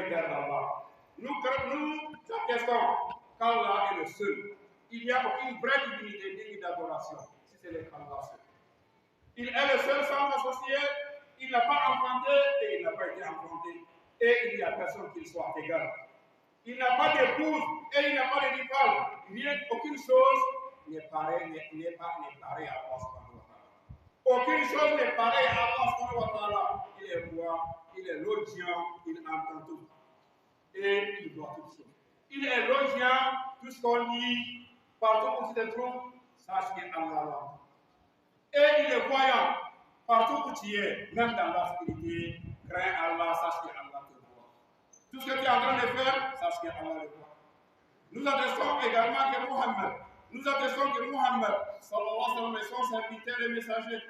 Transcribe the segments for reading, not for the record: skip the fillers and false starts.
serviteur d'Allah. Nous attestons qu'Allah est le seul. Il n'y a aucune vraie divinité digne d'adoration, si ce n'est qu'Allah seul. Il est le seul sans associé, il n'a pas enfanté et il n'a pas été enfanté. Et il n'y a personne qui soit égal. Il n'a pas d'épouse et il n'a pas de rival. Rien, aucune chose n'est pareille à Allah subhanahu wa ta'ala. Aucune chose n'est pareille à Allah subhanahu wa ta'ala. Il est roi, il est l'audient, il entend tout. Et il voit toutes choses. Il est l'audient, tout ce qu'on dit, partout où tu te trouves, sache qu'Allah là. Et il est voyant, partout où tu es, même dans l'obscurité, crains Allah, sache qu'Allah te voit. Tout ce que tu es en train de faire, sache qu'Allah le voit. Nous attestons également que Muhammad, sallallahu alayhi wa sallam, est son serviteur et messager.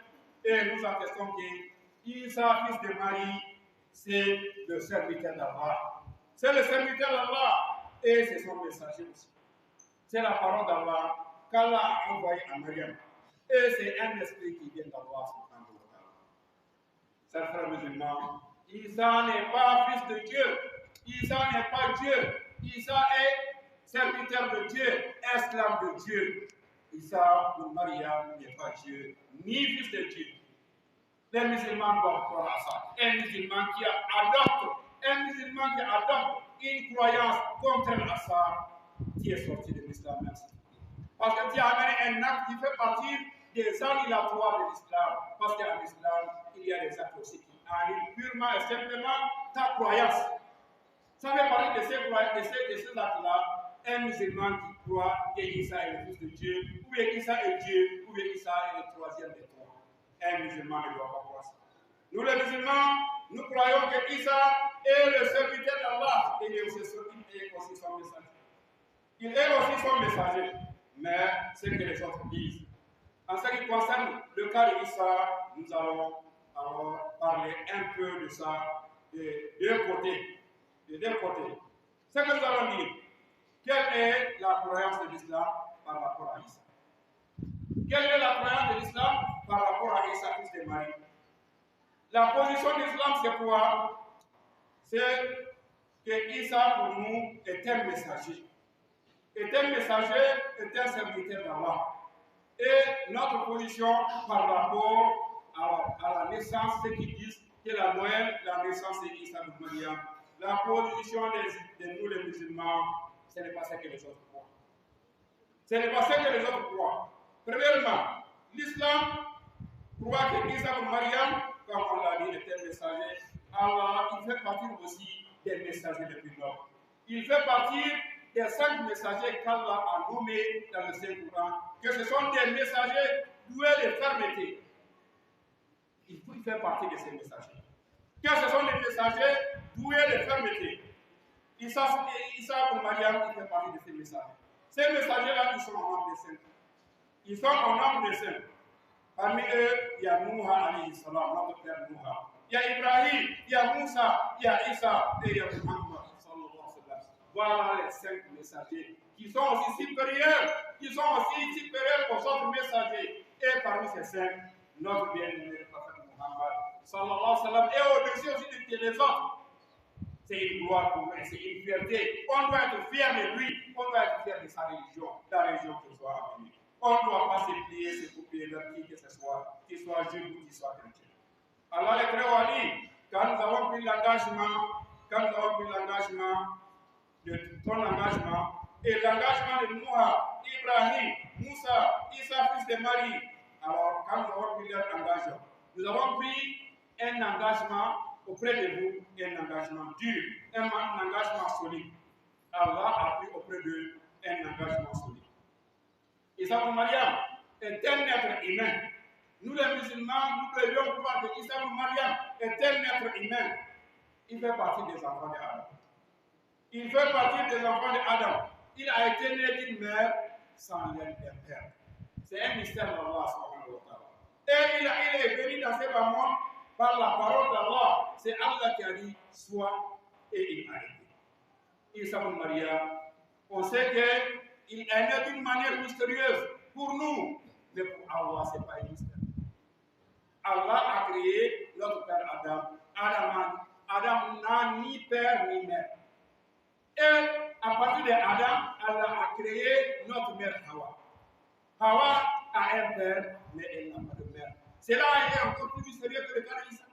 Et nous attestons que Isa, fils de Marie, c'est le serviteur d'Allah. C'est le serviteur d'Allah et c'est son messager aussi. C'est la parole d'Allah qu'Allah a envoyée à Maryam. Et c'est un esprit qui vient d'Allah subhanahu wa ta'ala. Chers frères musulmans, Isa n'est pas fils de Dieu. Isa n'est pas Dieu. Isa est serviteur de Dieu, esclave de Dieu. Isa ou Maryam n'est pas Dieu, ni fils de Dieu. Les musulmans doivent croire à ça. Un musulman qui adopte une croyance contraire à ça, qui est sorti de l'islam, merci. Parce que tu as amené un acte qui fait partie des annulatoires de l'islam. Parce qu'en islam, il y a des actes aussi qui annulent purement et simplement ta croyance. Ça fait partie de ces actes-là. Un musulman qui croit qu'Isa est le fils de Dieu, ou bien Isa est Dieu, ou bien Isa est le troisième des trois. Un musulman ne doit pas croire ça. Nous les musulmans, nous croyons que Isa est le serviteur d'Allah et il est aussi son messager. Il est aussi son messager, mais ce que les autres disent. En ce qui concerne le cas d'Isa, nous allons parler un peu de ça de deux côtés. Ce que nous allons dire, quelle est la croyance de l'islam par rapport à Isa? Quelle est la croyance de l'islam par rapport à Isa, fils de Marie? La position de l'islam, c'est quoi? C'est que Isa, pour nous, est un messager. Est un serviteur d'Allah. Et notre position par rapport à la naissance, ceux qui disent que la Noël, la naissance de Isa de Maryam, la position de nous les musulmans, ce n'est pas ce que les autres croient. Ce n'est pas ce que les autres croient. Premièrement, l'islam croit que Isa de Maryam, comme on l'a dit, est un messager. Allah, il fait partie aussi des messagers les plus nobles. Il fait partie des 5 messagers qu'Allah a nommés dans le Saint-Coran, que ce sont des messagers doués de fermeté. Il fait partie de ces messagers. Que ce sont des messagers doués de fermeté. Isa pour Maryam, il fait partie de ces messagers. Ces messagers-là, ils sont en nombre de 5. Ils sont en nombre de 5. Parmi eux, il y a Nouha alayhi salam, notre père Nouha. Il y a Ibrahim, il y a Moussa, il y a Isa et il y a Muhammad. Voilà les 5 messagers qui sont aussi supérieurs, aux autres messagers. Et parmi ces 5, notre bien-aimé prophète Muhammad sallallahu alayhi wa sallam est au-dessus aussi de les autres. C'est une gloire pour lui, c'est une fierté. On doit être fier de lui, on doit être fier de sa religion, la religion qu'il soit amenée. On ne doit pas se plier, se couper vers qui que ce soit, qu'il soit juif ou qu'il soit chrétien. Allah le très haut dit, quand nous avons pris l'engagement de ton engagement et l'engagement de Nouha, Ibrahim, Moussa, Isa, fils de Marie. Alors, quand nous avons pris leur engagement, nous avons pris un engagement auprès de vous, un engagement dur, un engagement solide. Allah a pris auprès d'eux un engagement solide. Isa pour Mariam est un être humain. Nous les musulmans, nous devions croire que Isa pour Mariam est un être humain. Il fait partie des enfants d'Adam. Il fait partie des enfants d'Adam. Il a été né d'une mère sans lien d'un père. C'est un mystère d'Allah. Et il est venu dans ce monde par la parole d'Allah. C'est Allah qui a dit soit et il a été. Isa pour Maryam, on sait qu'il est né d'une manière mystérieuse pour nous, mais pour Allah, ce n'est pas un mystère. Allah a créé notre père Adam. Adam n'a ni père ni mère. Et à partir d'Adam, Allah a créé notre mère Hawa. Hawa a un père, mais elle n'a pas de mère. Cela est encore plus mystérieux que le cas d'Isa.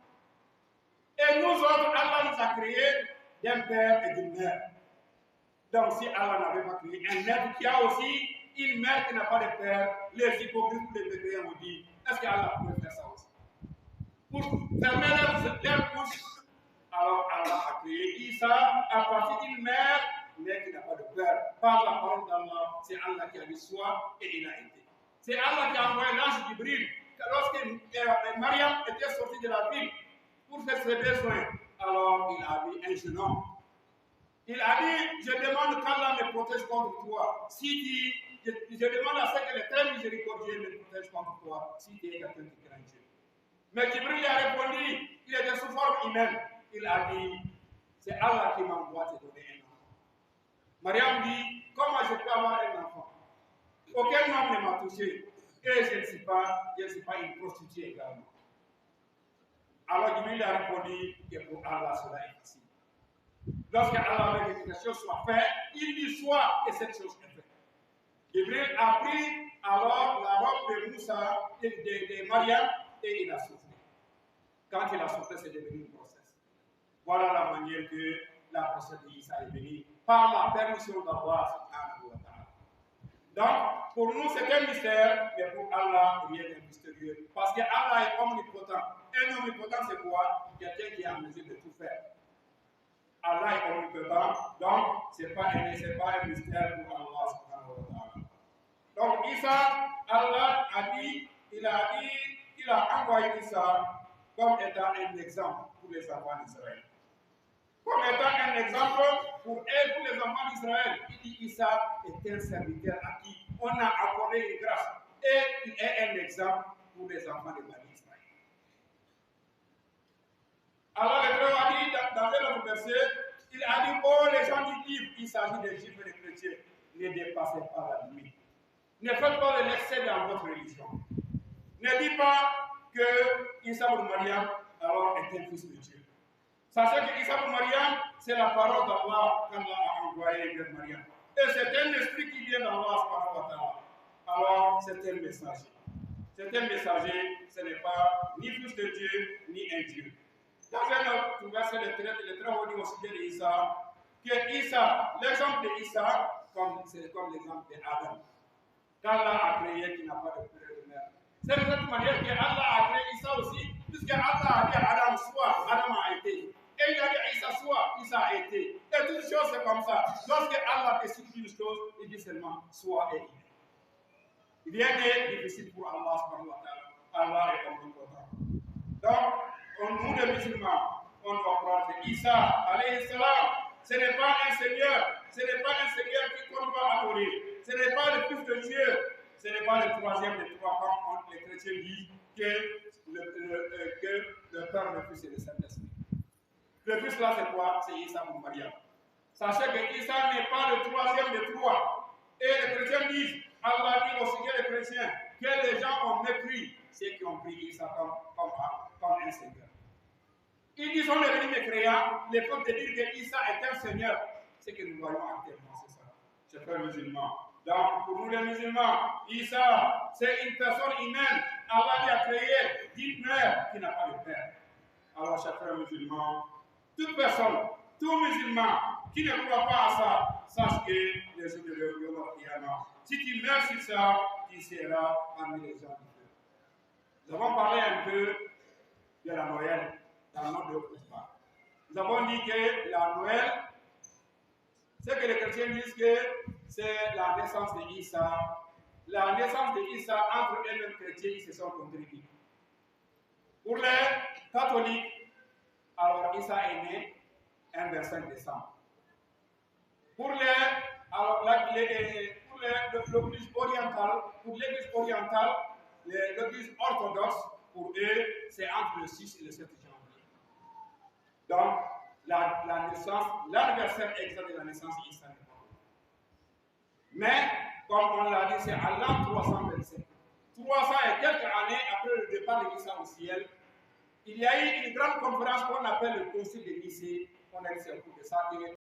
Et nous autres, Allah nous a créés d'un père et d'une mère. Donc si Allah n'avait pas créé un être qui a aussi une mère qui n'a pas de père, les hypocrites ou les mécréants ont dit, est-ce qu'Allah pouvait faire ça aussi? Pour fermer leur bouche, alors Allah a créé Isa à partir d'une mère, mais qui n'a pas de père. Par la parole d'Allah, c'est Allah qui a dit soit et il a été. C'est Allah qui a envoyé l'ange Jibril. Lorsque Mariam était sortie de la ville pour faire ses besoins, alors il a dit un jeune homme. Il a dit, je demande qu'Allah me protège contre toi. Si je demande à ce que le très miséricordieux me protège contre toi, si tu es quelqu'un qui craint Dieu. Mais Jibril a répondu, il était sous forme humaine. Il a dit, c'est Allah qui m'envoie te donner un enfant. Mariam dit, comment je peux avoir un enfant? Aucun homme ne m'a touché. Et je ne suis pas une prostituée également. Alors Jibril a répondu que pour Allah cela est facile. Lorsque Allah veut que quelque chose soit fait, il dit soit et cette chose est faite. Jibril a pris alors la robe de Moussa, de Mariam, et il a soufflé. Quand il a soufflé, c'est devenu une grossesse. Voilà la manière que la grossesse d'Isa est venue, par la permission d'Allah subhanahu wa ta'ala. Donc, pour nous, c'est un mystère, mais pour Allah, rien n'est mystérieux. Parce que Allah est omnipotent. Un omnipotent, c'est quoi? Quelqu'un qui est en mesure de tout faire. Allah est omnipotent, donc ce n'est pas un mystère pour Allah subhanahu wa ta'ala. Donc, Isa, Allah il a envoyé Isa comme étant un exemple pour les enfants d'Israël. Comme étant un exemple pour les enfants d'Israël. Il dit Isa est un serviteur à qui on a accordé une grâce. Et il est un exemple pour les enfants de Bani Israël. Alors le Très a dit dans un autre verset, il a dit, oh les gens du livre, il s'agit des juifs et des chrétiens, ne dépassez pas la limite. Ne faites pas de l'excès dans votre religion. Ne dites pas que Isa ibn Mariam alors est un fils de Dieu. Sachez que Isa ibn Mariam, c'est la parole d'Allah qu'Allah a envoyée vers Mariam. Et c'est un esprit qui vient d'Allah subhanahu wa ta'ala. Alors c'est un messager. C'est un messager, ce n'est pas ni fils de Dieu, ni un Dieu. Dans un autre verset, le très haut dit au sujet d'Isa, que Isa, l'exemple d'Isa, c'est comme l'exemple d'Adam. Qu'Allah a créé qui n'a pas de père et de mère. C'est de cette manière qu'Allah a créé Isa aussi, puisque Allah a dit à Adam soit, Adam a été. Et il a dit à Isa soit, Isa a été. Et toutes choses c'est comme ça. Lorsque Allah décide une chose, il dit seulement soit et il est. Rien n'est difficile pour Allah subhanahu wa ta'ala. Allah est omnipotent. Donc, nous les musulmans, on doit croire que Isa, alayhi salam, ce n'est pas un Seigneur, ce n'est pas un Seigneur qu'on doit adorer, ce n'est pas le Fils de Dieu, ce n'est pas le troisième des trois, comme les chrétiens disent que le Père, le Fils et le Saint-Esprit. Le Fils là, c'est quoi? C'est Isa ibn Mariam. Sachez que Isa n'est pas le troisième des trois. Et les chrétiens disent, Allah dit au Seigneur les chrétiens, que les gens ont mépris ceux qui ont pris Isa comme un Seigneur. Ils disent, on est venus mécréants, les fautes de dire que Isa est un Seigneur. Ce que nous voyons actuellement, c'est ça. C'est frères musulmans. Donc, pour nous les musulmans, Isa, c'est une personne humaine. Allah lui a créé d'une mère qui n'a pas de père. Alors, chers frères musulmans, toute personne, tout musulman qui ne croit pas à ça, sache que les jours de l'Euro, si tu meurs sur ça, tu seras parmi les gens du feu. Nous avons parlé un peu de la Noël dans notre repas. Nous avons dit que la Noël, c'est que les chrétiens disent que c'est la naissance d'Isa. La naissance d'Isa, entre eux-mêmes chrétiens, ils se sont contredits. Pour les catholiques, alors Isa est né un 25 décembre. Pour l'église orientale, l'église orthodoxe, pour eux, c'est entre le 6 et le 7 janvier. Donc, la naissance, l'anniversaire exact de la naissance d'Isa n'est pas. Mais, comme on l'a dit, c'est à l'an 327. 300 et quelques années après le départ d'Isa au ciel, il y a eu une grande conférence qu'on appelle le Concile de Nicée. On a dit c'est au cours de ça que